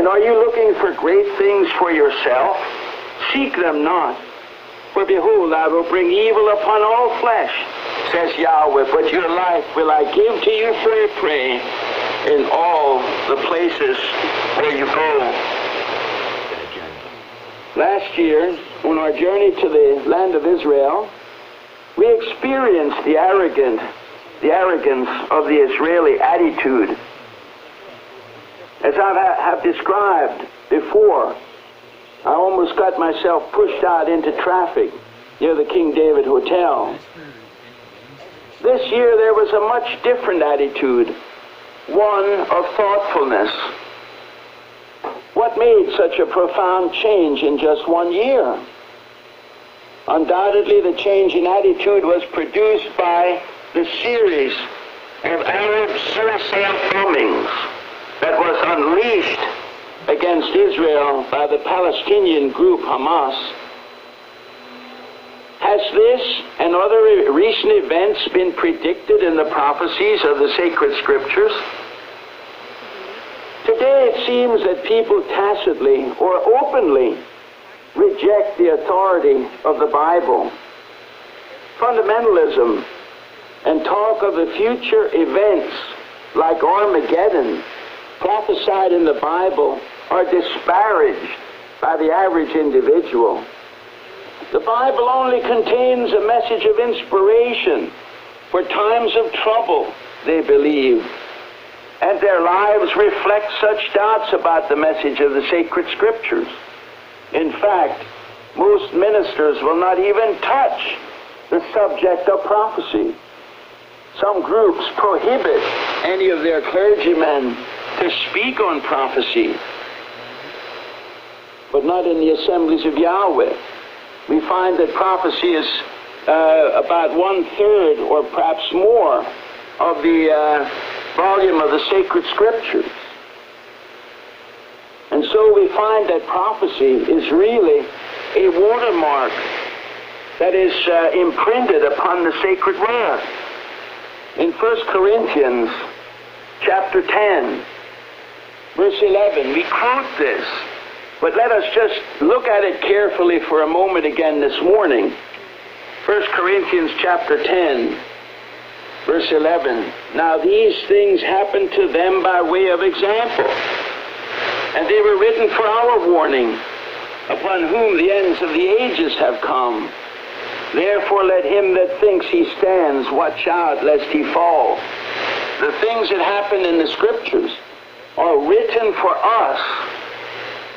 And are you looking for great things for yourself? Seek them not. For behold, I will bring evil upon all flesh, says Yahweh, but your life will I give to you for a prey in all the places where you go. Last year, on our journey to the land of Israel, we experienced the arrogance of the Israeli attitude. As I have described before, I almost got myself pushed out into traffic near the King David Hotel. This year there was a much different attitude, one of thoughtfulness. What made such a profound change in just 1 year? Undoubtedly the change in attitude was produced by the series of Arab suicide bombings that was unleashed against Israel by the Palestinian group Hamas. Has this and other recent events been predicted in the prophecies of the sacred scriptures? Today it seems that people tacitly or openly reject the authority of the Bible. Fundamentalism and talk of the future events like Armageddon prophesied in the Bible are disparaged by the average individual. The Bible only contains a message of inspiration for times of trouble, they believe, and their lives reflect such doubts about the message of the sacred scriptures. In fact, most ministers will not even touch the subject of prophecy. Some groups prohibit any of their clergymen to speak on prophecy, but not in the assemblies of Yahweh. We find that prophecy is about 1/3 or perhaps more of the volume of the sacred scriptures. And so we find that prophecy is really a watermark that is imprinted upon the sacred word. In 1 Corinthians chapter 10, verse 11, we quote this, but let us just look at it carefully for a moment again this morning. 1 Corinthians chapter 10, verse 11. Now these things happened to them by way of example, and they were written for our warning, upon whom the ends of the ages have come. Therefore let him that thinks he stands watch out lest he fall. The things that happen in the scriptures are written for us.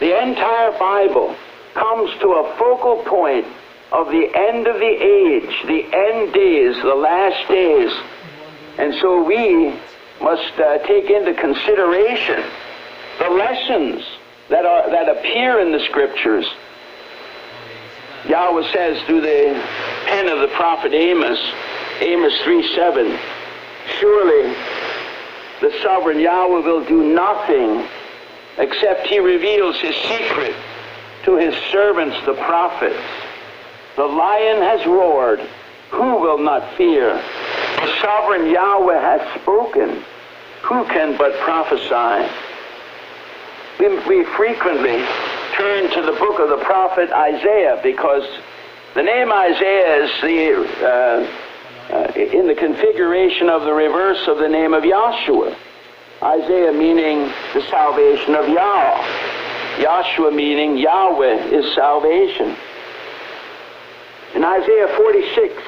The entire Bible comes to a focal point of the end of the age, the end days, the last days. And so we must take into consideration the lessons that appear in the scriptures. Yahweh says through the pen of the prophet Amos, Amos 3:7, surely the sovereign Yahweh will do nothing except he reveals his secret to his servants the prophets. The lion has roared, who will not fear? The sovereign Yahweh has spoken, who can but prophesy? We frequently turn to the book of the prophet Isaiah because the name Isaiah is in the configuration of the reverse of the name of Yahshua. Isaiah meaning the salvation of Yah. Yahshua meaning Yahweh is salvation. In Isaiah 46,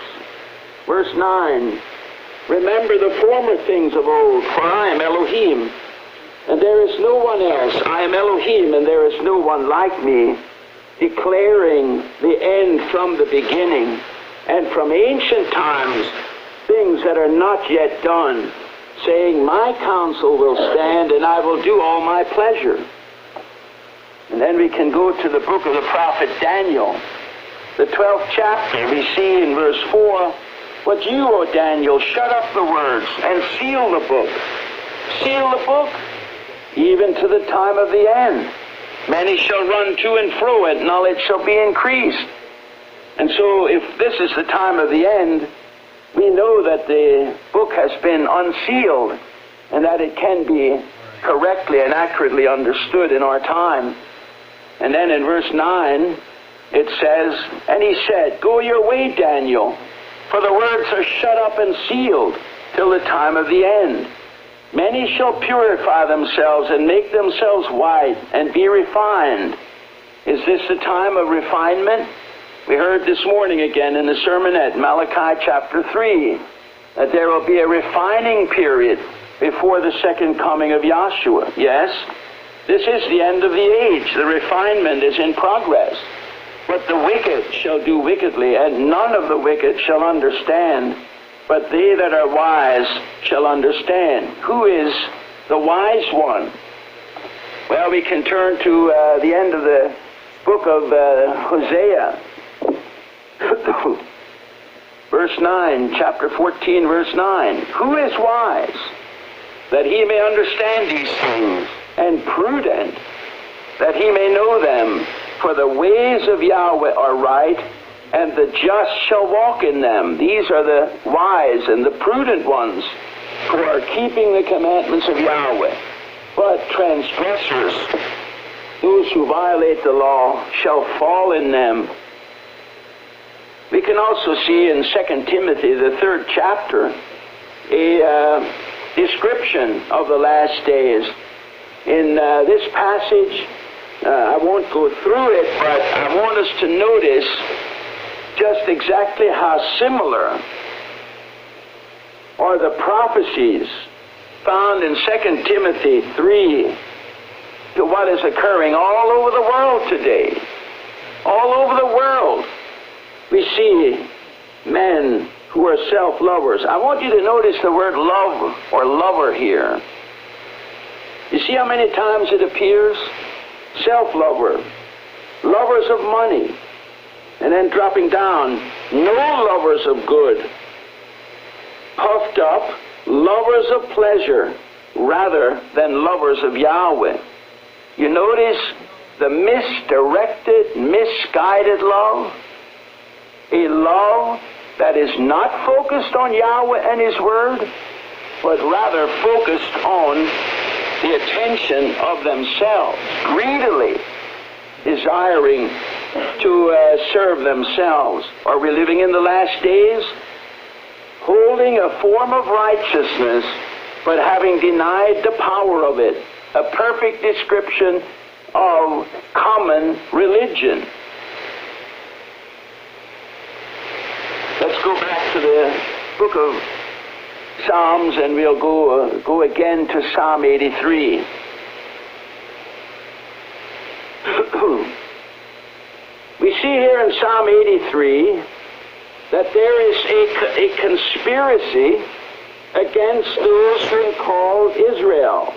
verse 9, remember the former things of old, for I am Elohim, and there is no one else. I am Elohim, and there is no one like me, declaring the end from the beginning, and from ancient times things that are not yet done, saying, my counsel will stand, and I will do all my pleasure. And then we can go to the book of the prophet Daniel, the 12th chapter. We see in verse 4, but you, O Daniel, shut up the words and seal the book. Seal the book, even to the time of the end. Many shall run to and fro, and knowledge shall be increased. And so if this is the time of the end, we know that the book has been unsealed and that it can be correctly and accurately understood in our time. And then in verse 9, it says, "And he said, Go your way, Daniel, for the words are shut up and sealed till the time of the end. Many shall purify themselves and make themselves white and be refined." Is this the time of refinement? We heard this morning again in the sermonette, Malachi chapter 3, that there will be a refining period before the second coming of Yahshua. Yes, this is the end of the age. The refinement is in progress. But the wicked shall do wickedly, and none of the wicked shall understand. But they that are wise shall understand. Who is the wise one? Well, we can turn to the end of the book of Hosea. Verse 9, chapter 14, verse 9. "Who is wise, that he may understand these things, and prudent, that he may know them? For the ways of Yahweh are right, and the just shall walk in them." These are the wise and the prudent ones who are keeping the commandments of Yahweh. But transgressors, those who violate the law, shall fall in them. We can also see in 2 Timothy, the 3rd chapter, a description of the last days. In this passage, I won't go through it, but I want us to notice just exactly how similar are the prophecies found in 2 Timothy 3 to what is occurring all over the world today. All over the world, we see men who are self-lovers. I want you to notice the word love or lover here. You see how many times it appears? Self-lover, lovers of money, and then dropping down, no lovers of good, puffed up, lovers of pleasure, rather than lovers of Yahweh. You notice the misdirected, misguided love? A love that is not focused on Yahweh and His Word, but rather focused on the attention of themselves, greedily desiring to serve themselves. Are we living in the last days? Holding a form of righteousness, but having denied the power of it. A perfect description of common religion. Let's go back to the book of Psalms, and we'll go again to Psalm 83. We see here in Psalm 83 that there is a conspiracy against those who are called Israel.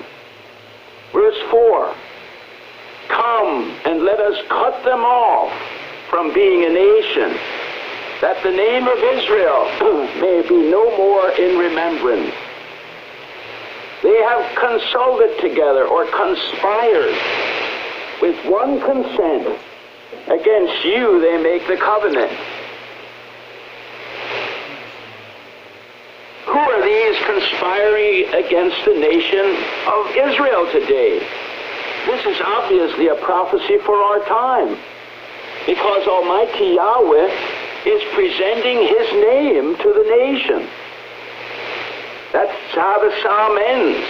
Verse 4, "Come and let us cut them off from being a nation, that the name of Israel may be no more in remembrance." They have consulted together or conspired with one consent. Against you they make the covenant. Who are these conspiring against the nation of Israel today? This is obviously a prophecy for our time, because Almighty Yahweh is presenting His name to the nation. That's how the psalm ends,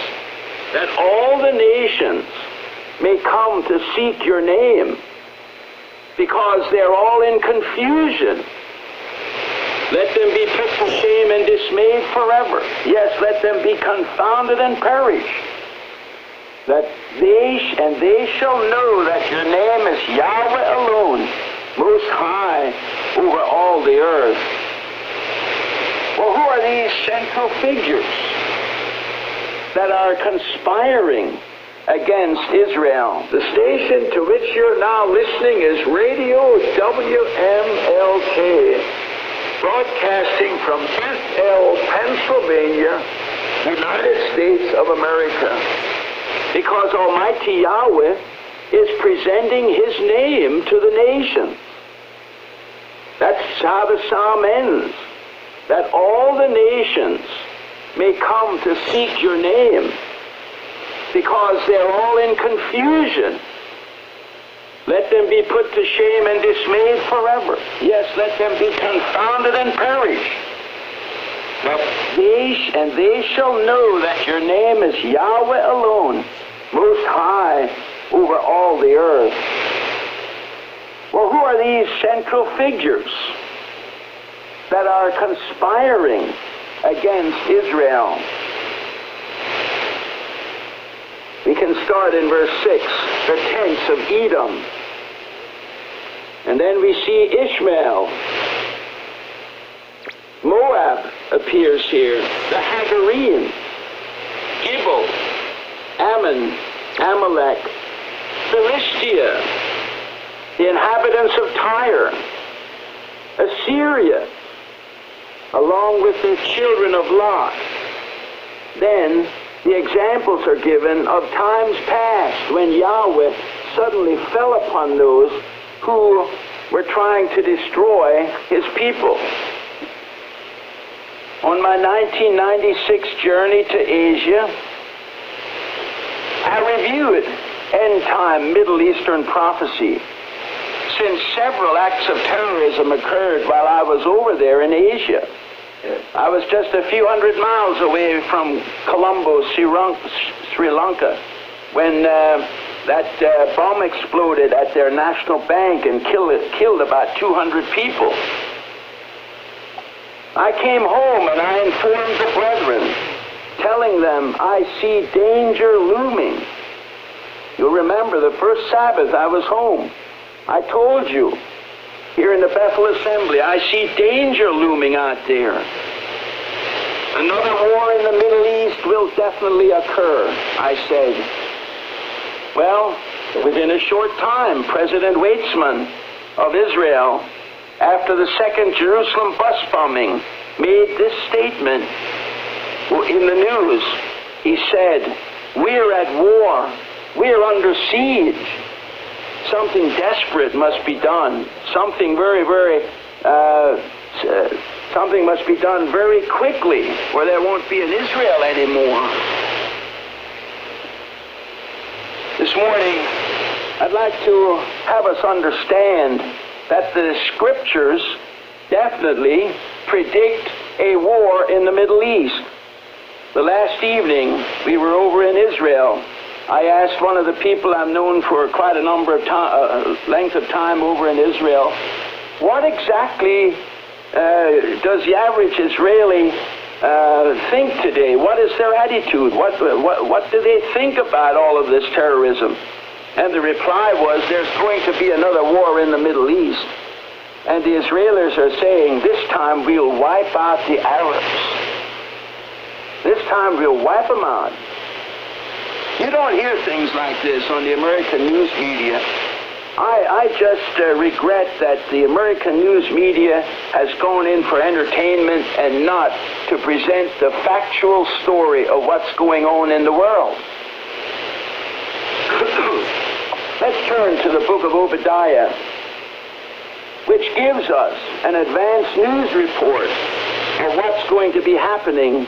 that all the nations may come to seek your name, because they're all in confusion. Let them be put to shame and dismayed forever. Yes, let them be confounded and perish. That they shall know that your name is Yahweh alone, most high over all the earth. Well, who are these central figures that are conspiring against Israel? The station to which you're now listening is Radio WMLK, broadcasting from Bethel, Pennsylvania, United States of America. Because Almighty Yahweh is presenting His name to the nations. That's how the psalm ends, that all the nations may come to seek your name. because they're all in confusion. Let them be put to shame and dismayed forever. Yes, let them be confounded and perish. But they shall know that your name is Yahweh alone, most high over all the earth. Well, who are these central figures that are conspiring against Israel? We can start in verse 6, the tents of Edom. And then we see Ishmael. Moab appears here, the Hagarenes, Gibel, Ammon, Amalek, Philistia, the inhabitants of Tyre, Assyria, along with the children of Lot. Then the examples are given of times past when Yahweh suddenly fell upon those who were trying to destroy his people. On my 1996 journey to Asia, I reviewed end-time Middle Eastern prophecy, since several acts of terrorism occurred while I was over there in Asia. I was just a few hundred miles away from Colombo, Sri Lanka, when that bomb exploded at their national bank and killed about 200 people. I came home and I informed the brethren, telling them I see danger looming. You'll remember the first Sabbath I was home. I told you, here in the Bethel Assembly, I see danger looming out there. Another war in the Middle East will definitely occur, I said. Well, within a short time, President Weizmann of Israel, after the second Jerusalem bus bombing, made this statement in the news. He said, "We're at war. We're under siege. Something desperate must be done. Something something must be done very quickly, or there won't be an Israel anymore." This morning, I'd like to have us understand that the scriptures definitely predict a war in the Middle East. The last evening, we were over in Israel. I asked one of the people I've known for quite a number of length of time over in Israel, what exactly does the average Israeli think today? What is their attitude? What do they think about all of this terrorism? And the reply was, there's going to be another war in the Middle East. And the Israelis are saying, this time we'll wipe out the Arabs. This time we'll wipe them out. You don't hear things like this on the American news media. I just regret that the American news media has gone in for entertainment and not to present the factual story of what's going on in the world. Let's turn to the book of Obadiah, which gives us an advanced news report of what's going to be happening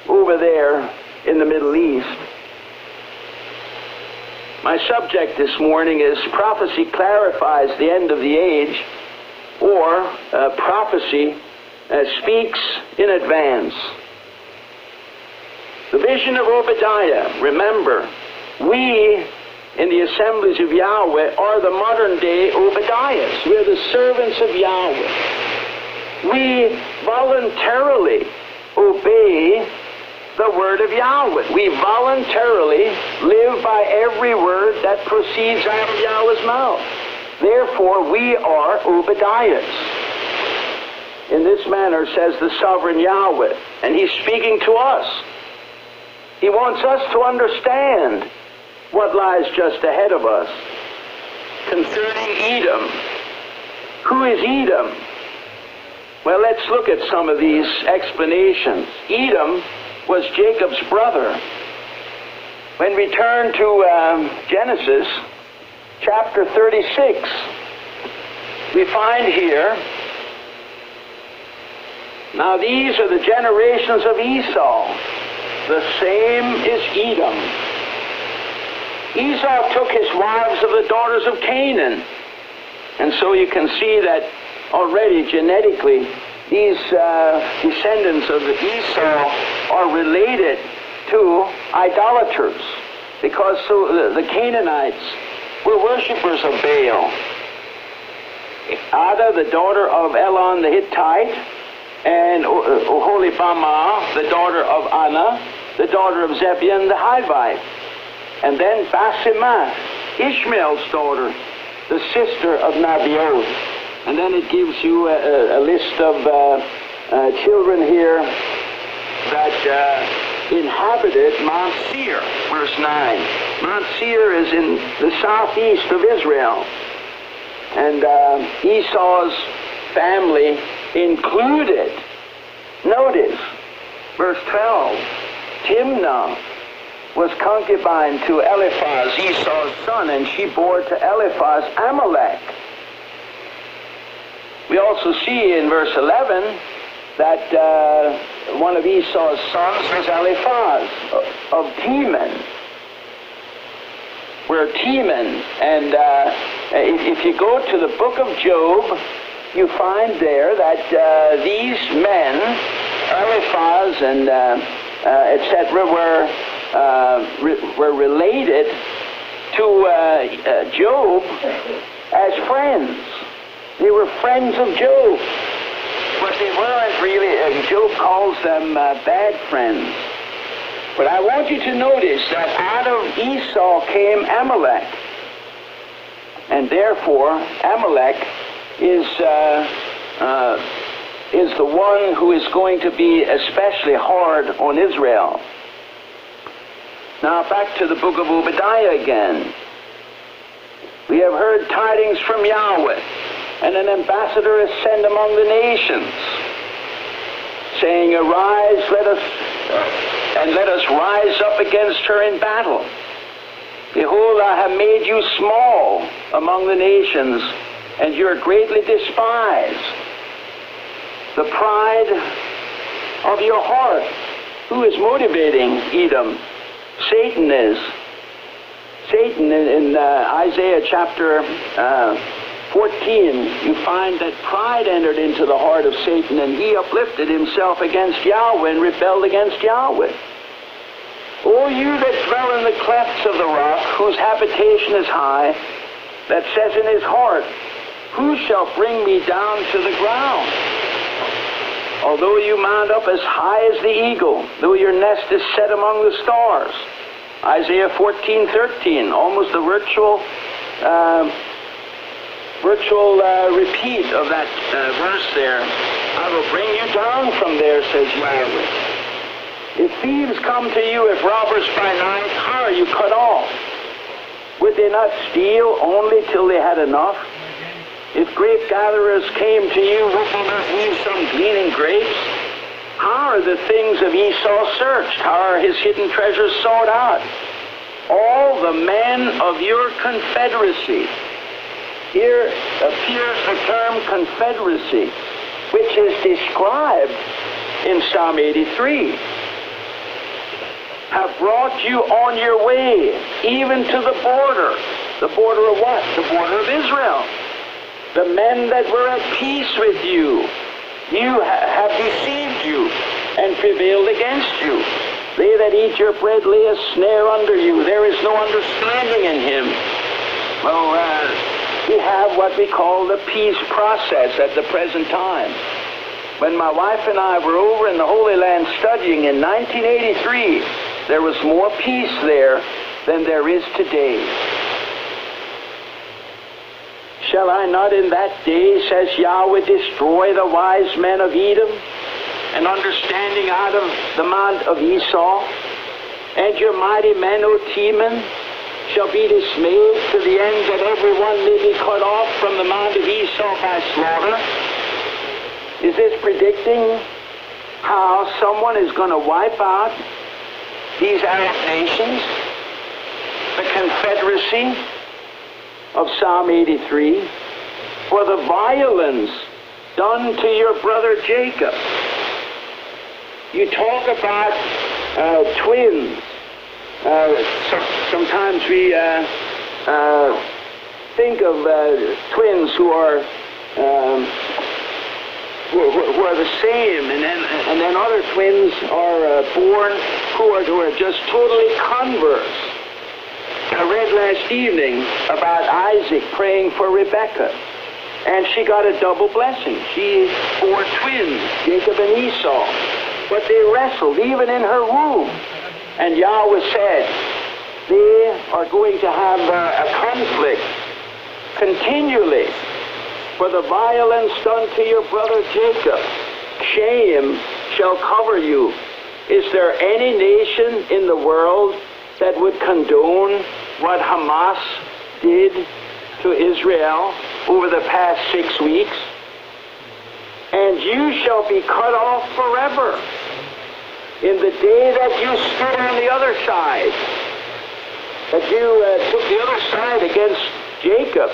over there in the Middle East. My subject this morning is Prophecy Clarifies the End of the Age, or Prophecy Speaks in Advance. The vision of Obadiah, remember, we in the assemblies of Yahweh are the modern day Obadiahs. We're the servants of Yahweh. We voluntarily obey the word of Yahweh. We voluntarily live by every word that proceeds out of Yahweh's mouth. Therefore, we are Obadiahs. In this manner, says the sovereign Yahweh, and he's speaking to us. He wants us to understand what lies just ahead of us. Concerning Edom. Who is Edom? Well, let's look at some of these explanations. Edom was Jacob's brother. When we turn to Genesis chapter 36, we find here, now these are the generations of Esau. The same is Edom. Esau took his wives of the daughters of Canaan. And so you can see that already genetically, these descendants of Esau are related to idolaters, because the Canaanites were worshippers of Baal. Ada, the daughter of Elon the Hittite, and Oholibamah, the daughter of Anna, the daughter of Zebulun the Hivite. And then Basemath, Ishmael's daughter, the sister of Nebaioth. And then it gives you a list of children here that inhabited Mount Seir, verse 9. Mount Seir is in the southeast of Israel. And Esau's family included, notice, verse 12, Timnah was concubine to Eliphaz, Esau's son, and she bore to Eliphaz Amalek. We also see in verse 11 that one of Esau's sons was Eliphaz of Teman. Where Teman, and if you go to the book of Job, you find there that these men, Eliphaz and etc., were related to Job as friends. They were friends of Job, but they weren't really, Job calls them bad friends. But I want you to notice that out of Esau came Amalek, and therefore Amalek is the one who is going to be especially hard on Israel. Now back to the book of Obadiah again. We have heard tidings from Yahweh, and an ambassador is sent among the nations, saying, Arise, let us rise up against her in battle. Behold, I have made you small among the nations, and you are greatly despised. The pride of your heart. Who is motivating Edom? Satan is. Satan in Isaiah chapter 14, you find that pride entered into the heart of Satan, and he uplifted himself against Yahweh and rebelled against Yahweh. O you that dwell in the clefts of the rock, whose habitation is high, that says in his heart, Who shall bring me down to the ground? Although you mount up as high as the eagle, though your nest is set among the stars. Isaiah 14:13, almost a virtual repeat of that verse there. I will bring you down from there, says Yahweh. If thieves come to you, if robbers by night, how are you cut off? Would they not steal only till they had enough? If grape gatherers came to you, would they not leave some gleaning grapes? How are the things of Esau searched? How are his hidden treasures sought out? All the men of your confederacy. Here appears the term confederacy, which is described in Psalm 83. Have brought you on your way, even to the border. The border of what? The border of Israel. The men that were at peace with you, have deceived you and prevailed against you. They that eat your bread lay a snare under you. There is no understanding in him. Well, we have what we call the peace process at the present time. When my wife and I were over in the Holy Land studying in 1983, there was more peace there than there is today. Shall I not in that day, says Yahweh, destroy the wise men of Edom, and understanding out of the mount of Esau? And your mighty men, O Teman, shall be dismayed to the end that everyone may be cut off from the mount of Esau by slaughter. Is this predicting how someone is going to wipe out these Arab nations, the confederacy of Psalm 83, for the violence done to your brother Jacob? You talk about twins Sometimes we think of twins who are the same, and then other twins are born who are just totally converse. I read last evening about Isaac praying for Rebekah, and she got a double blessing. She bore twins, Jacob and Esau, but they wrestled even in her womb. And Yahweh said, they are going to have a conflict continually for the violence done to your brother Jacob. Shame shall cover you. Is there any nation in the world that would condone what Hamas did to Israel over the past 6 weeks? And you shall be cut off forever in the day that you stood on the other side, that you took the other side against Jacob,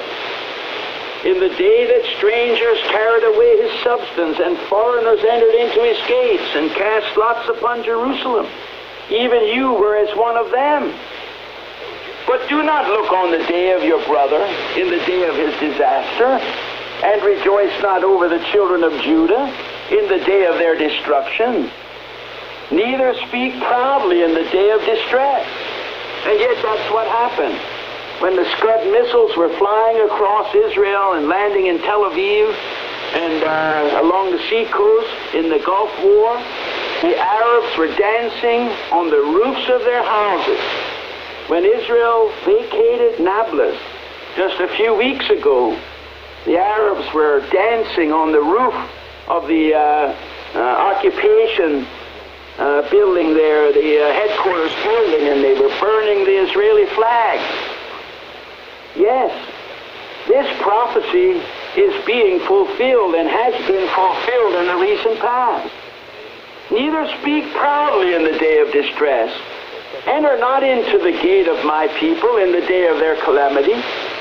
in the day that strangers carried away his substance and foreigners entered into his gates and cast lots upon Jerusalem. Even you were as one of them. But do not look on the day of your brother in the day of his disaster, and rejoice not over the children of Judah in the day of their destruction. Neither speak proudly in the day of distress. And yet that's what happened. When the Scud missiles were flying across Israel and landing in Tel Aviv and along the seacoast in the Gulf War, the Arabs were dancing on the roofs of their houses. When Israel vacated Nablus just a few weeks ago, the Arabs were dancing on the roof of the occupation building there, the headquarters building, and they were burning the Israeli flag. Yes, this prophecy is being fulfilled and has been fulfilled in the recent past. Neither speak proudly in the day of distress. Enter not into the gate of my people in the day of their calamity.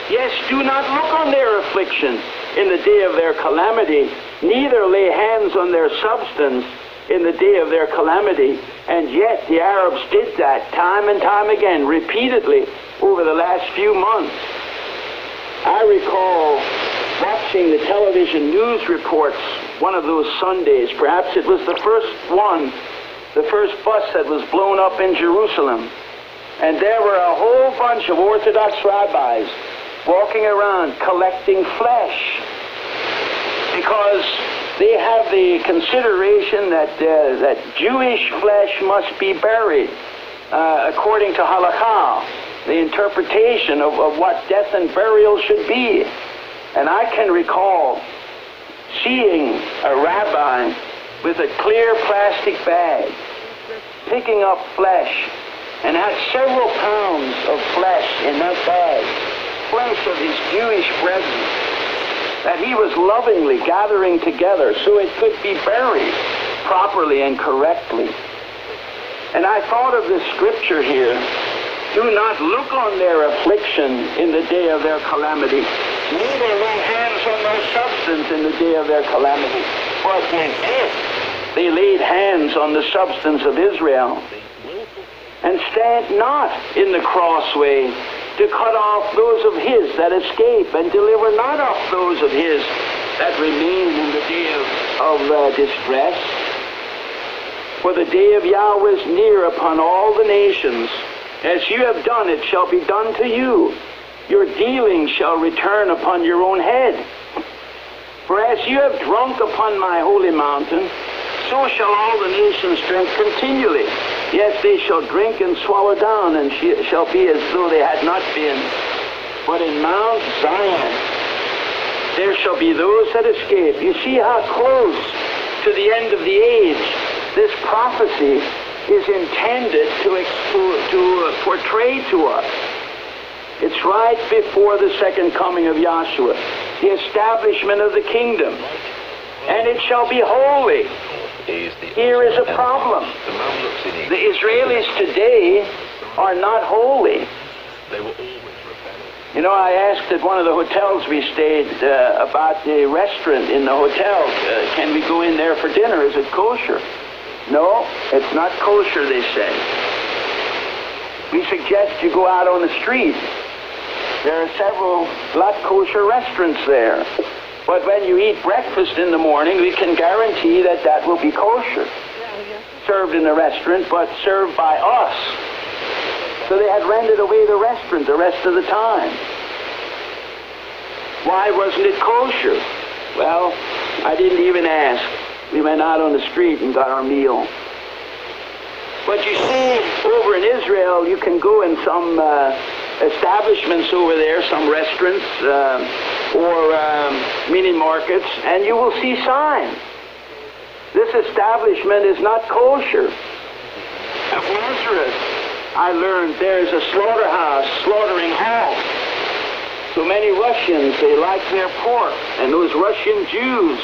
Yes, do not look on their affliction in the day of their calamity, neither lay hands on their substance in the day of their calamity. And yet the Arabs did that time and time again, repeatedly, over the last few months. I recall watching the television news reports one of those Sundays. Perhaps it was the first one, the first bus that was blown up in Jerusalem. And there were a whole bunch of Orthodox rabbis walking around collecting flesh, because they have the consideration that Jewish flesh must be buried according to halakha, the interpretation of what death and burial should be. And I can recall seeing a rabbi with a clear plastic bag picking up flesh, and had several pounds of flesh in that bag, flesh of his Jewish brethren, that he was lovingly gathering together so it could be buried properly and correctly. And I thought of this scripture here: do not look on their affliction in the day of their calamity, neither lay hands on their substance in the day of their calamity. But they did. They laid hands on the substance of Israel. And stand not in the crossway to cut off those of his that escape, and deliver not up those of his that remain in the day of distress. For the day of Yahweh is near upon all the nations. As you have done, it shall be done to you. Your dealings shall return upon your own head. For as you have drunk upon my holy mountain, so shall all the nations drink continually. Yes, they shall drink and swallow down, and shall be as though they had not been. But in Mount Zion there shall be those that escape. You see how close to the end of the age this prophecy is intended to portray to us. It's right before the second coming of Yahshua, the establishment of the kingdom. And it shall be holy. Here is a problem. The Israelis today are not holy. You know, I asked at one of the hotels we stayed about the restaurant in the hotel. Can we go in there for dinner? Is it kosher? No, it's not kosher, they say. we suggest you go out on the street. There are several blood kosher restaurants there. But when you eat breakfast in the morning, we can guarantee that that will be kosher. Served in the restaurant, but served by us. So they had rented away the restaurant the rest of the time. Why wasn't it kosher? Well, I didn't even ask. We went out on the street and got our meal. But you see, over in Israel, you can go in some establishments over there, some restaurants or mini markets, and you will see signs. This establishment is not kosher. At Nazareth, I learned there is a slaughterhouse, slaughtering house. So many Russians, they like their pork, and those Russian Jews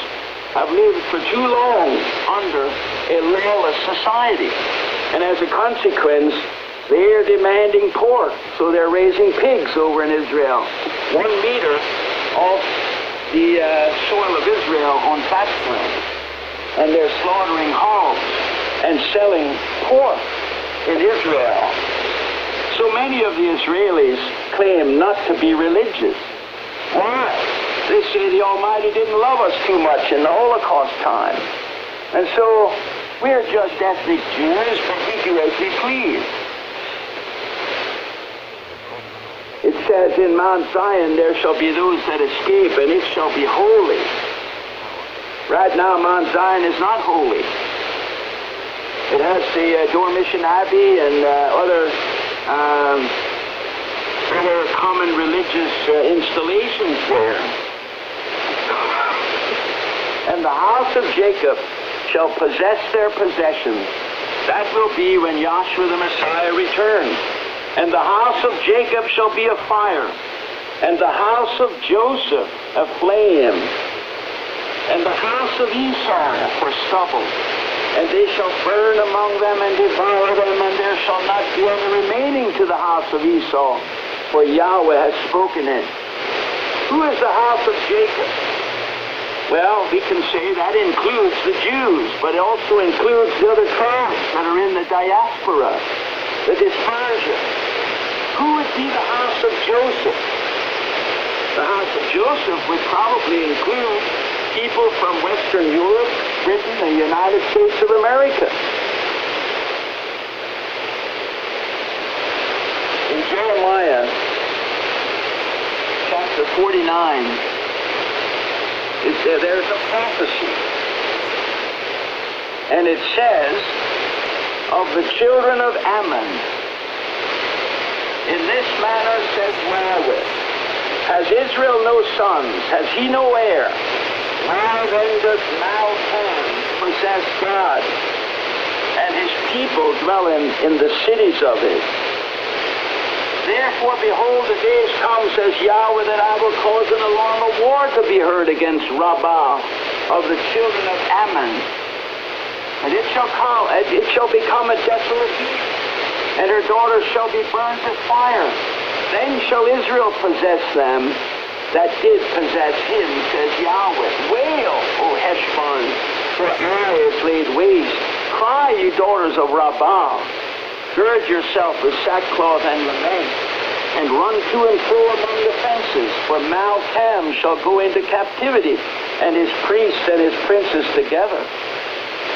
have lived for too long under a lawless society. And as a consequence, they are demanding pork, so they're raising pigs over in Israel. 1 meter off the soil of Israel on pasture. And they're slaughtering hogs and selling pork in Israel. So many of the Israelis claim not to be religious. Why? They say the Almighty didn't love us too much in the Holocaust time. And so we're just ethnic Jews, but we do as we please. It says in Mount Zion there shall be those that escape, and it shall be holy. Right now Mount Zion is not holy. It has the Dormition Abbey and other common religious installations there. And the house of Jacob shall possess their possessions. That will be when Yahshua the Messiah returns. And the house of Jacob shall be a fire, and the house of Joseph a flame, and the house of Esau for stubble. And they shall burn among them and devour them, and there shall not be any remaining to the house of Esau, for Yahweh has spoken it. Who is the house of Jacob? Well, we can say that includes the Jews, but it also includes the other tribes that are in the diaspora, the dispersion. Who would be the house of Joseph? The house of Joseph would probably include people from Western Europe, Britain, the United States of America. In Jeremiah chapter 49, there's a prophecy. And it says, of the children of Ammon, in this manner says Yahweh, has Israel no sons? Has he no heir? Why then does Malcham possess God, and his people dwell in the cities of it? Therefore, behold, the days come, says Yahweh, that I will cause an alarm of war to be heard against Rabbah of the children of Ammon. And it shall become a desolate heap, and her daughters shall be burned with fire. Then shall Israel possess them that did possess him, says Yahweh. Wail, O Heshbon, for Ai is laid waste. Cry, ye daughters of Rabbah. Gird yourself with sackcloth and lament, and run to and fro among the fences, for Malcham shall go into captivity, and his priests and his princes together.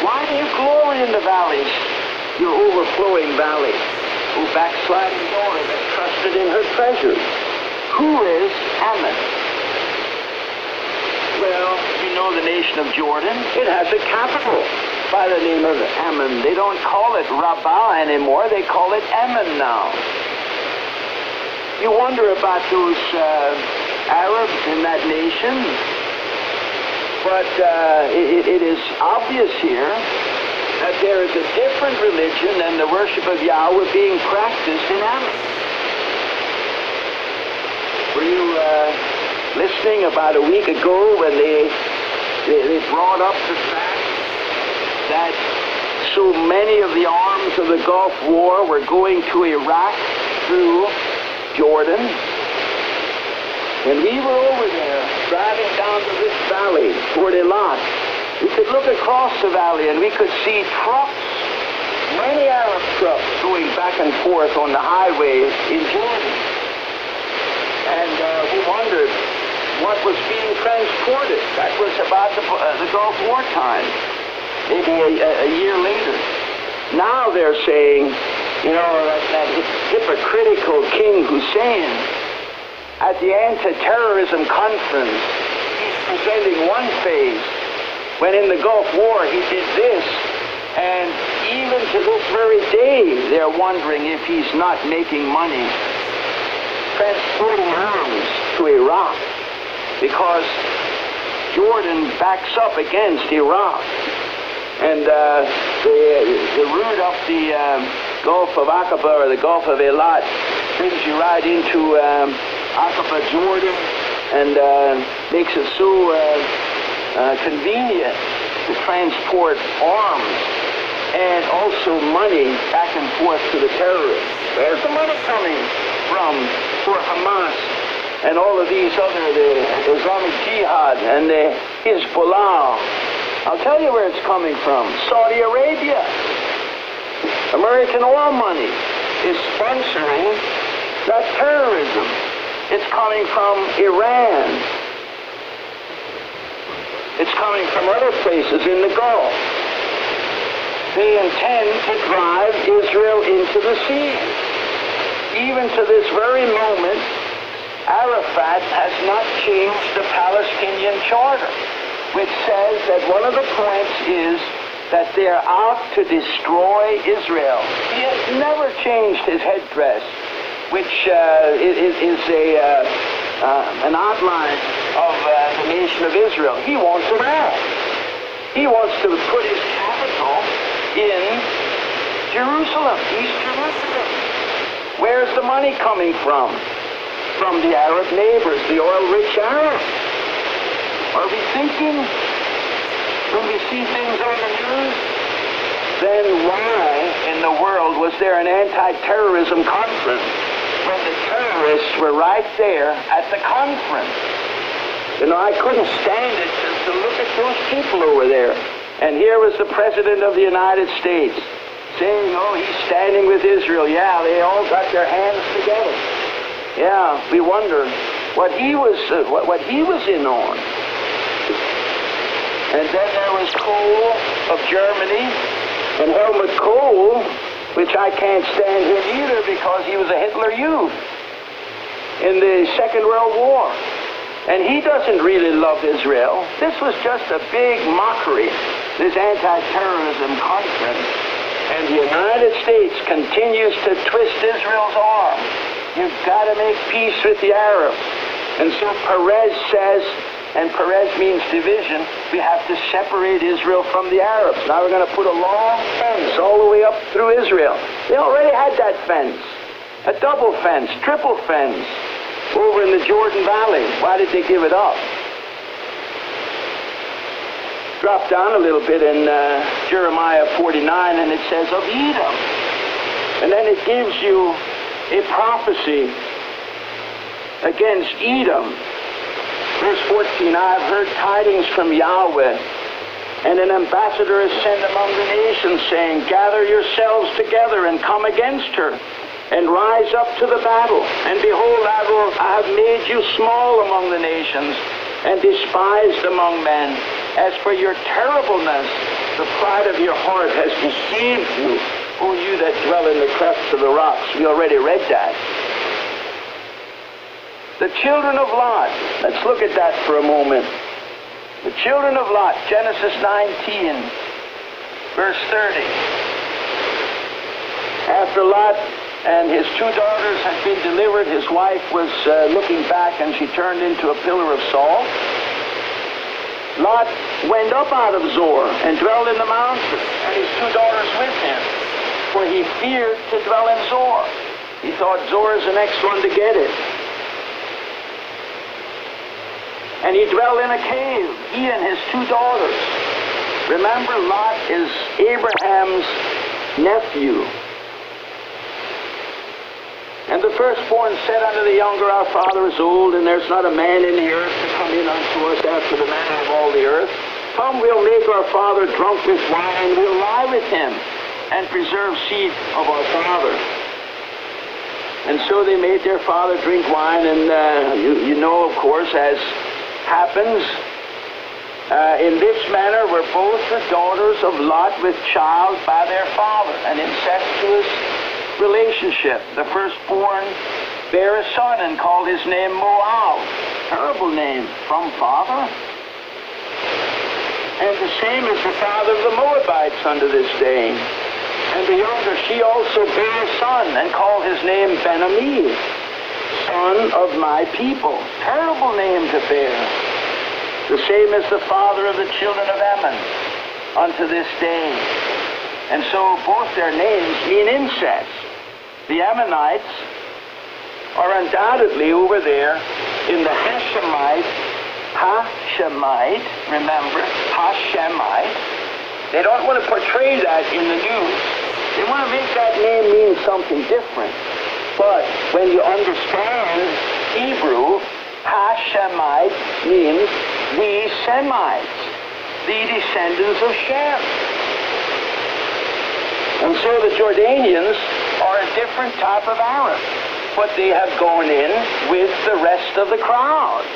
Why do you glory in the valleys, your overflowing valley, O backsliding daughter that trusted in her treasures? Who is Ammon? Well, you know the nation of Jordan. It has a capital by the name of Ammon. They don't call it Rabbah anymore. They call it Ammon now. You wonder about those Arabs in that nation. But it is obvious here that there is a different religion than the worship of Yahweh being practiced in Ammon. Were you listening about a week ago when they brought up the fact that so many of the arms of the Gulf War were going to Iraq through Jordan? When we were over there, driving down to this valley toward Eilat, we could look across the valley and we could see trucks many Arab trucks going back and forth on the highway in Jordan. And we wondered what was being transported. That was about the Gulf War time, maybe a year later. Now they're saying, you know, that hypocritical King Hussein, at the anti-terrorism conference, he's presenting one phase, when in the Gulf War he did this, and even to this very day, they're wondering if he's not making money transporting arms to Iraq, because Jordan backs up against Iraq. And the route up the Gulf of Aqaba or the Gulf of Eilat brings you right into Aqaba, Jordan, and makes it so convenient to transport arms and also money back and forth to the terrorists. Where's the money coming from for Hamas and all of these other, the Islamic Jihad and the Hezbollah? I'll tell you where it's coming from. Saudi Arabia. American oil money is sponsoring that terrorism. It's coming from Iran. It's coming from other places in the Gulf. They intend to drive Israel into the sea. Even to this very moment, Arafat has not changed the Palestinian charter, which says that one of the points is that they're out to destroy Israel. He has never changed his headdress, which is an outline of the nation of Israel. He wants it all. He wants to put his capital in Jerusalem, East Jerusalem. Where's the money coming from? From the Arab neighbors, the oil-rich Arabs. Are we thinking when we see things on the news? Then why in the world was there an anti-terrorism conference when the terrorists were right there at the conference? You know, I couldn't stand it just to look at those people over there. And here was the President of the United States saying, oh, he's standing with Israel. Yeah, they all got their hands together. Yeah, we wonder what he was in on. And then there was Kohl of Germany, and Helmut Kohl, which I can't stand him either because he was a Hitler Youth in the Second World War. And he doesn't really love Israel. This was just a big mockery, this anti-terrorism conference. And the United States continues to twist Israel's arm. You've got to make peace with the Arabs. And so Perez says, and Perez means division, we have to separate Israel from the Arabs. Now we're going to put a long fence all the way up through Israel. They already had that fence, a double fence, triple fence, over in the Jordan Valley. Why did they give it up? Drop down a little bit in Jeremiah 49, and it says of Edom. And then it gives you a prophecy against Edom. Verse 14, I have heard tidings from Yahweh, and an ambassador is sent among the nations, saying, gather yourselves together and come against her, and rise up to the battle. And behold, I have made you small among the nations, and despised among men. As for your terribleness, the pride of your heart has deceived you, O you that dwell in the clefts of the rocks. We already read that. The children of Lot. Let's look at that for a moment. The children of Lot, Genesis 19, verse 30. After Lot and his two daughters had been delivered, his wife was looking back, and she turned into a pillar of salt. Lot went up out of Zoar and dwelled in the mountains, and his two daughters with him, for he feared to dwell in Zoar. He thought Zoar is the next one to get it. And he dwelled in a cave, he and his two daughters. Remember, Lot is Abraham's nephew. And the firstborn said unto the younger, our father is old, and there's not a man in the earth to come in unto us after the manner of all the earth. Come, we'll make our father drunk with wine, we'll lie with him, and preserve seed of our father. And so they made their father drink wine, and you know, of course, as happens, in this manner were both the daughters of Lot with child by their father, an incestuous relationship. The firstborn bare a son and called his name Moab. Terrible name from father. And the same is the father of the Moabites unto this day. And the younger, she also bare a son and called his name Ben-Ammi, son of my people. Terrible name to bear. The same as the father of the children of Ammon unto this day. And so both their names mean incest. The Ammonites are undoubtedly over there in the Hashemite, remember, Hashemite. They don't want to portray that in the news. They want to make that name mean something different. But when you understand Hebrew, Hashemite means the Semites, the descendants of Shem. And so the Jordanians are a different type of Arab, but they have gone in with the rest of the crowd.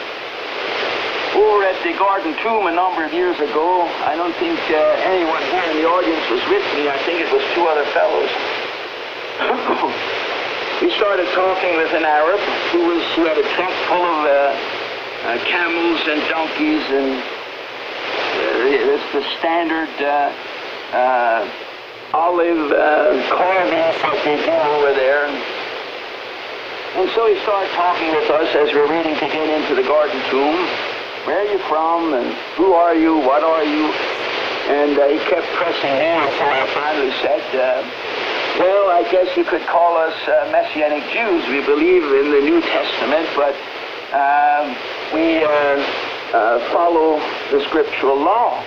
Over at the Garden Tomb a number of years ago, I don't think anyone here in the audience was with me. I think it was two other fellows. We started talking with an Arab who had a trunk full of camels and donkeys, and it's the standard olive carvings that they do over there. And so he started talking with us as we were waiting to get into the Garden Tomb. Where are you from, and who are you, what are you? And he kept pressing in until I finally said, well, I guess you could call us Messianic Jews. We believe in the New Testament, but we follow the scriptural law.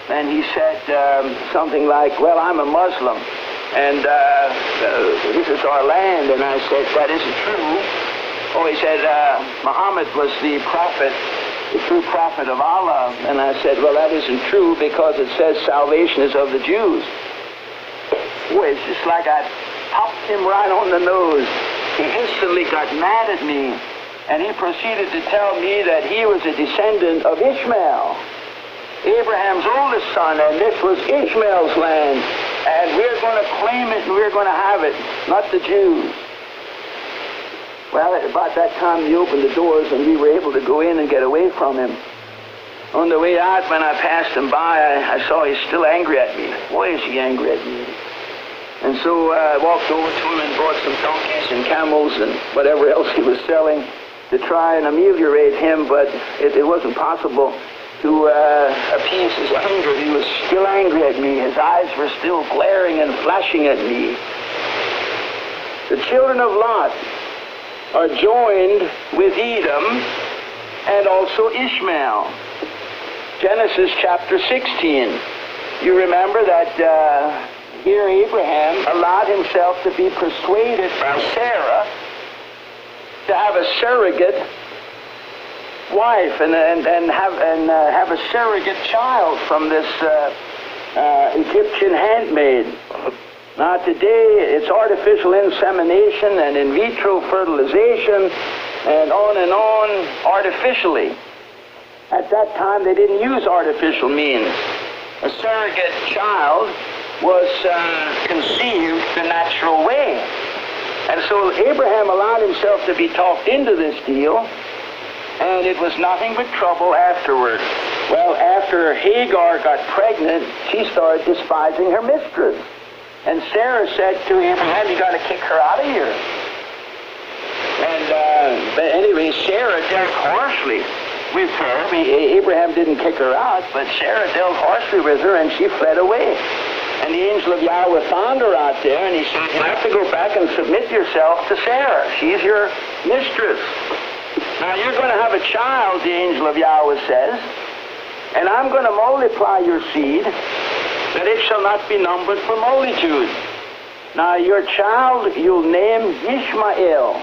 And he said something like, well, I'm a Muslim, and this is our land. And I said, that isn't true. Oh, he said, Muhammad was the prophet, the true prophet of Allah. And I said, well, that isn't true because it says salvation is of the Jews. Boy, it's just like I popped him right on the nose. He instantly got mad at me, and he proceeded to tell me that he was a descendant of Ishmael, Abraham's oldest son, and this was Ishmael's land, and we're going to claim it and we're going to have it, not the Jews. Well, about that time he opened the doors and we were able to go in and get away from him. On the way out, when I passed him by, I saw he's still angry at me. Boy, is he angry at me. And so I walked over to him and bought some donkeys and camels and whatever else he was selling to try and ameliorate him, but it wasn't possible to appease his anger. He was still angry at me. His eyes were still glaring and flashing at me. The children of Lot are joined with Edom and also Ishmael. Genesis chapter 16. You remember that here Abraham allowed himself to be persuaded by Sarah to have a surrogate wife and have a surrogate child from this Egyptian handmaid. Now today it's artificial insemination and in vitro fertilization and on artificially. At that time they didn't use artificial means. A surrogate child was conceived the natural way. And so Abraham allowed himself to be talked into this deal, and it was nothing but trouble afterward. Well, after Hagar got pregnant, she started despising her mistress. And Sarah said to Abraham, you got to kick her out of here. And but anyway, Sarah dealt harshly with her. Abraham didn't kick her out, but Sarah dealt harshly with her, and she fled away. And the angel of Yahweh found her out there, and he said, you have to go back and submit yourself to Sarah. She's your mistress. Now you're going to have a child, the angel of Yahweh says, and I'm going to multiply your seed, that it shall not be numbered for multitude. Now your child you'll name Ishmael.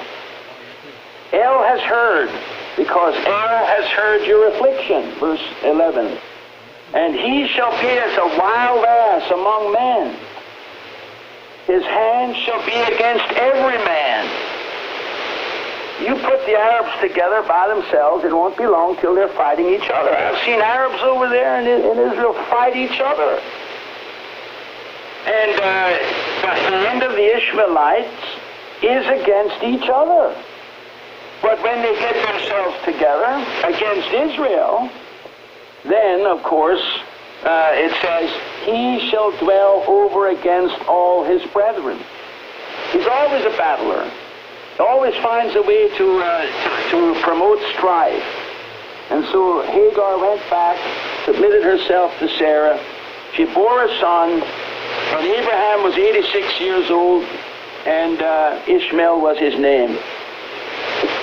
El has heard, because El has heard your affliction, verse 11. And he shall be as a wild ass among men. his hand shall be against every man. You put the Arabs together by themselves, it won't be long till they're fighting each other. I've seen Arabs over there in Israel fight each other. And the hand of the Ishmaelites is against each other. But when they get themselves together against Israel, then, of course, it says, he shall dwell over against all his brethren. He's always a battler. He always finds a way to promote strife. And so Hagar went back, submitted herself to Sarah. She bore a son, and Abraham was 86 years old, and Ishmael was his name.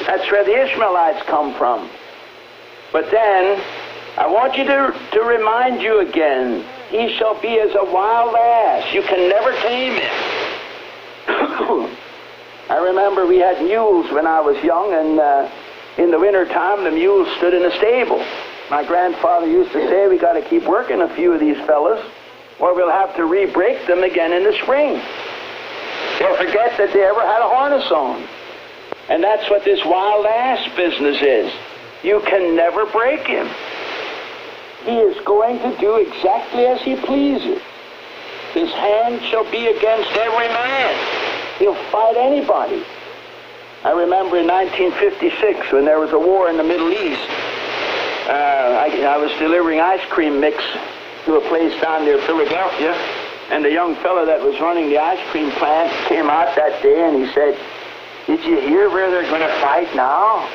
That's where the Ishmaelites come from. But then, I want you to remind you again, he shall be as a wild ass. You can never tame him. I remember we had mules when I was young, and in the wintertime, the mules stood in a stable. My grandfather used to say, we got to keep working a few of these fellas, or we'll have to re-break them again in the spring. They'll forget that they ever had a harness on. And that's what this wild ass business is. You can never break him. He is going to do exactly as he pleases. His hand shall be against every man. He'll fight anybody. I remember in 1956 when there was a war in the Middle East. I was delivering ice cream mix to a place down near Philadelphia, and the young fellow that was running the ice cream plant came out that day and he said, "Did you hear where they're going to fight now?"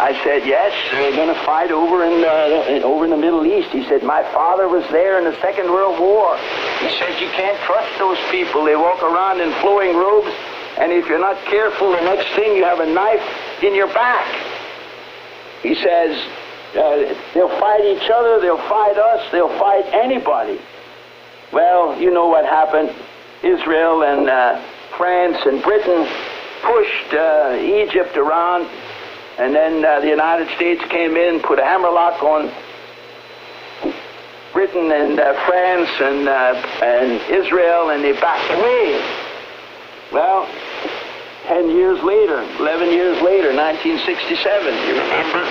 I said, "Yes, they're going to fight over in the Middle East." He said, "My father was there in the Second World War." He said, "You can't trust those people. They walk around in flowing robes, and if you're not careful, the next thing you have a knife in your back." He says, they'll fight each other, they'll fight us, they'll fight anybody. Well, you know what happened. Israel and France and Britain pushed Egypt around, and then the United States came in, put a hammerlock on Britain and France and Israel, and they backed away. Well, 10 years later, 11 years later, 1967, you remember,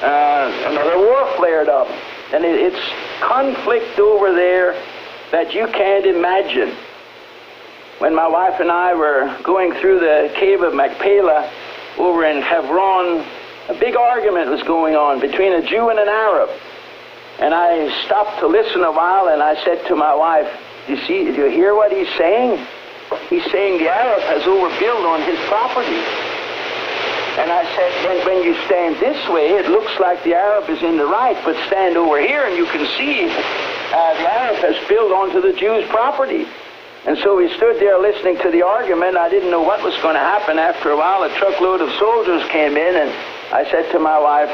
another war flared up. And it's conflict over there that you can't imagine. When my wife and I were going through the cave of Machpelah over in Hebron, a big argument was going on between a Jew and an Arab. And I stopped to listen a while, and I said to my wife, do you hear what he's saying? He's saying the Arab has overbuilt on his property. And I said, when you stand this way, it looks like the Arab is in the right, but stand over here and you can see the Arab has built onto the Jew's property. And so we stood there listening to the argument. I didn't know what was going to happen. After a while, a truckload of soldiers came in, and I said to my wife,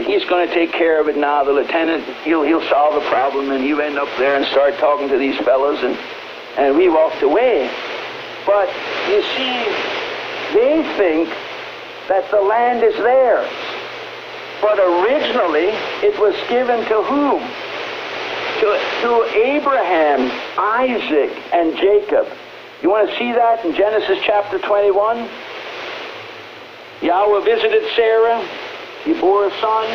he's going to take care of it now. The lieutenant, he'll solve the problem. And he went up there and started talking to these fellows, and we walked away. But you see, they think that the land is theirs. But originally, it was given to whom? To Abraham, Isaac, and Jacob. You want to see that in Genesis chapter 21? Yahweh visited Sarah. He bore a son.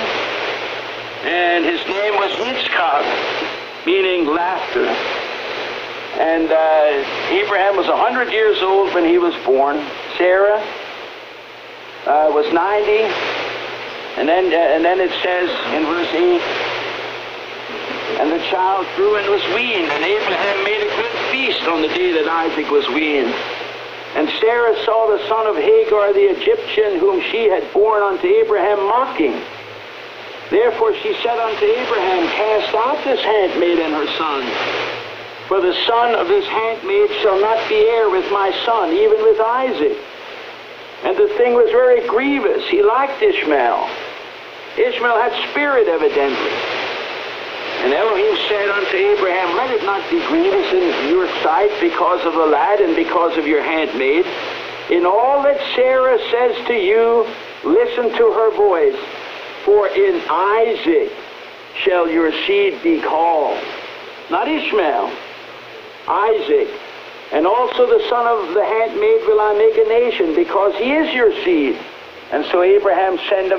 And his name was Yitzchak, meaning laughter. And Abraham was 100 years old when he was born. Sarah was 90. And then it says in verse 8, and the child grew and was weaned, and Abraham made a great feast on the day that Isaac was weaned. And Sarah saw the son of Hagar the Egyptian, whom she had borne unto Abraham, mocking. Therefore she said unto Abraham, cast out this handmaid and her son, for the son of this handmaid shall not be heir with my son, even with Isaac. And the thing was very grievous. He liked Ishmael. Ishmael had spirit, evidently. And Elohim said unto Abraham, let it not be grievous in your sight because of the lad and because of your handmaid. In all that Sarah says to you, listen to her voice. For in Isaac shall your seed be called. Not Ishmael. Isaac. And also the son of the handmaid will I make a nation, because he is your seed. And so Abraham sent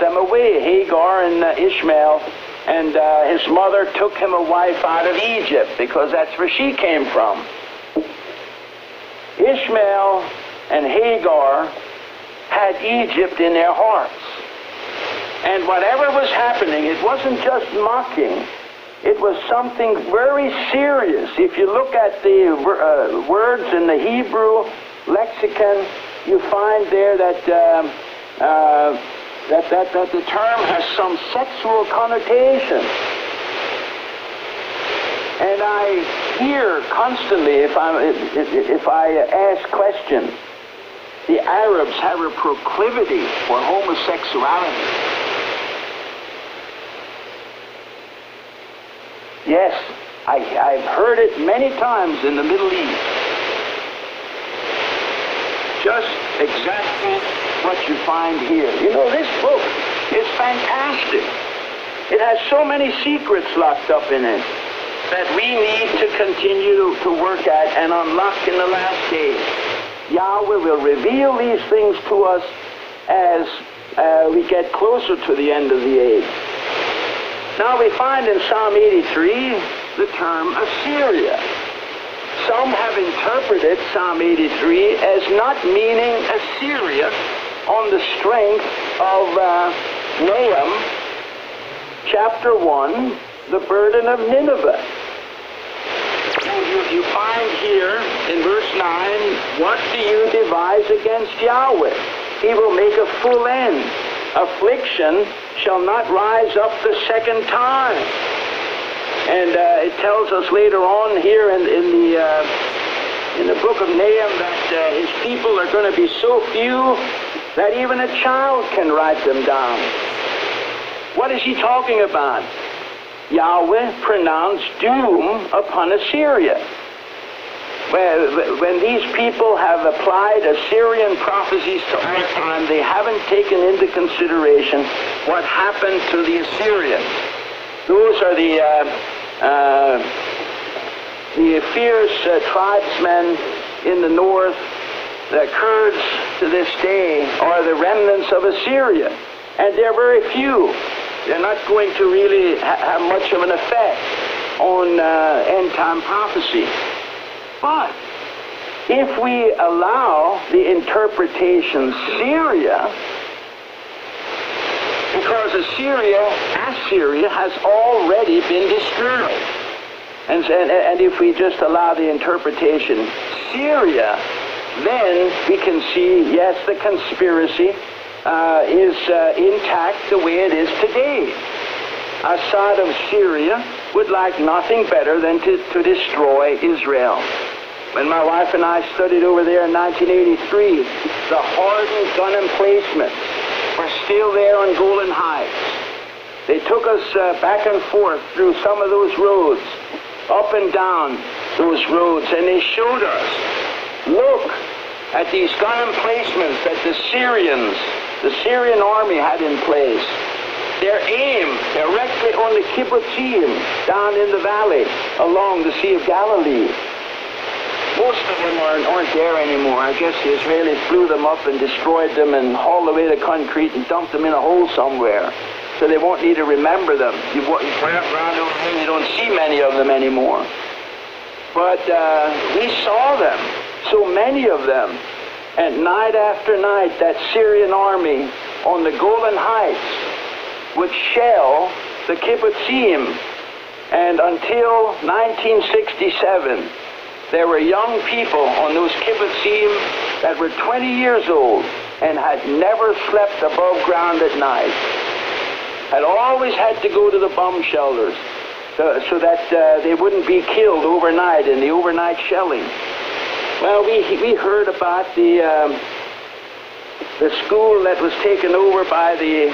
them away, Hagar and Ishmael. And his mother took him a wife out of Egypt, because that's where she came from. Ishmael and Hagar had Egypt in their hearts. And whatever was happening, it wasn't just mocking. It was something very serious. If you look at the words in the Hebrew lexicon, you find there that the term has some sexual connotation. And I hear constantly, if I ask questions, the Arabs have a proclivity for homosexuality. Yes, I've heard it many times in the Middle East. Just exactly what you find here. You know, this book is fantastic. It has so many secrets locked up in it that we need to continue to work at and unlock in the last days. Yahweh will reveal these things to us as we get closer to the end of the age. Now we find in Psalm 83 the term Assyria. Some have interpreted Psalm 83 as not meaning Assyria on the strength of Nahum, chapter 1, the burden of Nineveh. You find here in verse 9, what do you devise against Yahweh? He will make a full end. Affliction shall not rise up the second time. And it tells us later on here in the book of Nahum that his people are going to be so few that even a child can write them down. What is he talking about? Yahweh pronounced doom upon Assyria. When these people have applied Assyrian prophecies to our time, they haven't taken into consideration what happened to the Assyrians. Those are the fierce tribesmen in the north. The Kurds to this day are the remnants of Assyria, and they're very few. They're not going to really have much of an effect on end-time prophecy. But if we allow the interpretation Syria, because Assyria has already been destroyed. And if we just allow the interpretation Syria, then we can see, yes, the conspiracy is intact the way it is today. Assad of Syria would like nothing better than to destroy Israel. When my wife and I studied over there in 1983, the hardened gun emplacements were still there on Golan Heights. They took us back and forth through some of those roads, up and down those roads, and they showed us, look at these gun emplacements that the Syrian army had in place. Their aim directly on the kibbutzim down in the valley along the Sea of Galilee. Most of them aren't there anymore. I guess the Israelis blew them up and destroyed them and hauled away the concrete and dumped them in a hole somewhere. So they won't need to remember them. You wrap around over here, you don't see many of them anymore. But we saw them, so many of them. And night after night, that Syrian army on the Golan Heights would shell the kibbutzim. And until 1967, there were young people on those kibbutzim that were 20 years old and had never slept above ground at night. Had always had to go to the bomb shelters so that they wouldn't be killed overnight in the overnight shelling. Well, we heard about the school that was taken over by the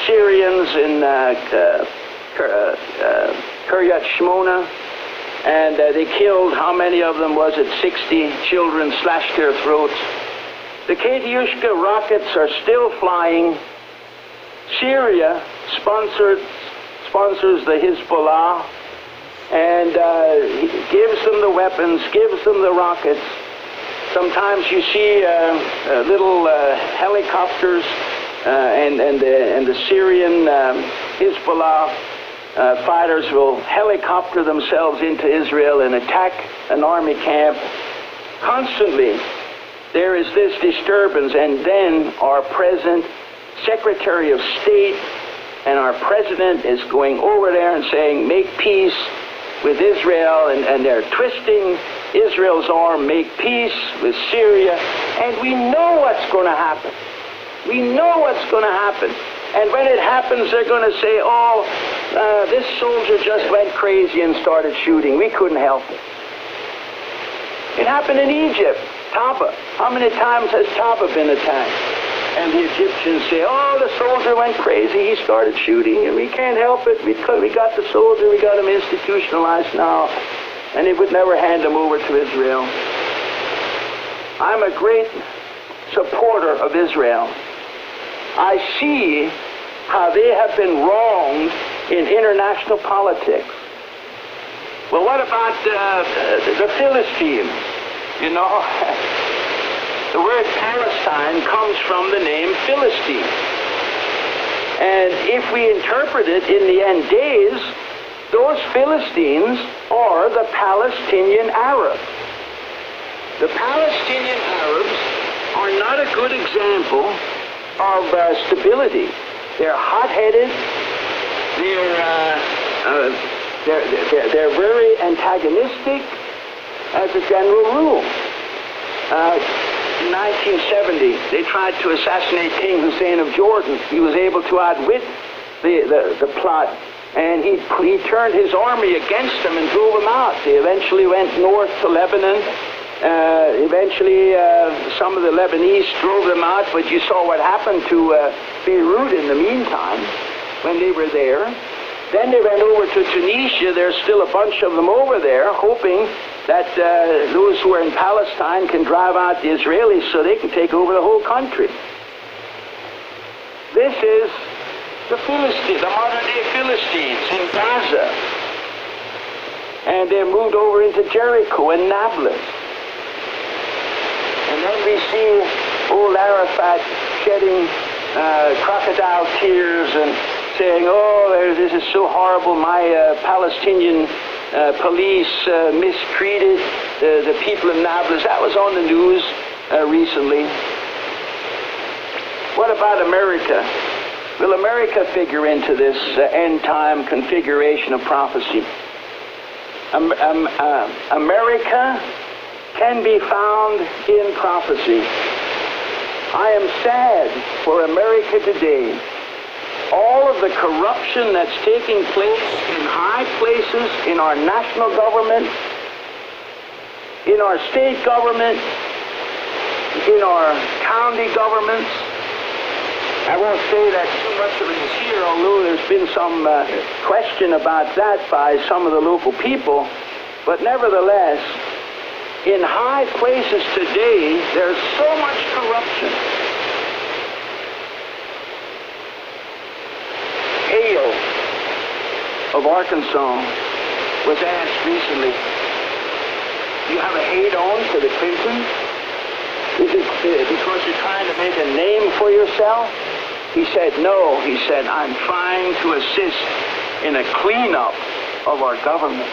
Syrians in Kiryat Shmona. And they killed, how many of them was it? 60 children, slashed their throats. The Katyushka rockets are still flying. Syria sponsors the Hezbollah. and he gives them the weapons, gives them the rockets. Sometimes you see little helicopters and the Syrian Hezbollah fighters will helicopter themselves into Israel and attack an army camp. Constantly, there is this disturbance, and then our present Secretary of State and our President is going over there and saying, make peace with Israel, and they're twisting Israel's arm, make peace with Syria, and we know what's going to happen. We know what's going to happen. And when it happens, they're going to say, oh, this soldier just went crazy and started shooting. We couldn't help it. It happened in Egypt, Taba. How many times has Taba been attacked? And the Egyptians say, oh, the soldier went crazy, he started shooting, and we can't help it. We got the soldier, we got him institutionalized now, and they would never hand him over to Israel. I'm a great supporter of Israel. I see how they have been wronged in international politics. Well, what about the Philistines? You know, the word Palestine comes from the name Philistine. And if we interpret it in the end days, those Philistines are the Palestinian Arabs. The Palestinian Arabs are not a good example of stability. They're hot-headed. They're very antagonistic as a general rule. In 1970, they tried to assassinate King Hussein of Jordan. He was able to outwit the plot, and he turned his army against them and drove them out. They eventually went north to Lebanon. Eventually, some of the Lebanese drove them out, but you saw what happened to Beirut in the meantime when they were there. Then they went over to Tunisia. There's still a bunch of them over there, hoping that those who are in Palestine can drive out the Israelis so they can take over the whole country. This is the Philistines, the modern-day Philistines in Gaza. And they moved over into Jericho and Nablus. And then we see old Arafat shedding crocodile tears and saying, oh, this is so horrible, my Palestinian police mistreated the people in Nablus. That was on the news recently. What about America? Will America figure into this end-time configuration of prophecy? America can be found in prophecy. I am sad for America today. All of the corruption that's taking place in high places, in our national government, in our state government, in our county governments. I won't say that too much of it is here, although there's been some question about that by some of the local people. But nevertheless, in high places today, there's so much corruption. Hale of Arkansas was asked recently, do you have a hate on for the Clintons? Is it because you're trying to make a name for yourself? He said, no. He said, I'm trying to assist in a cleanup of our government.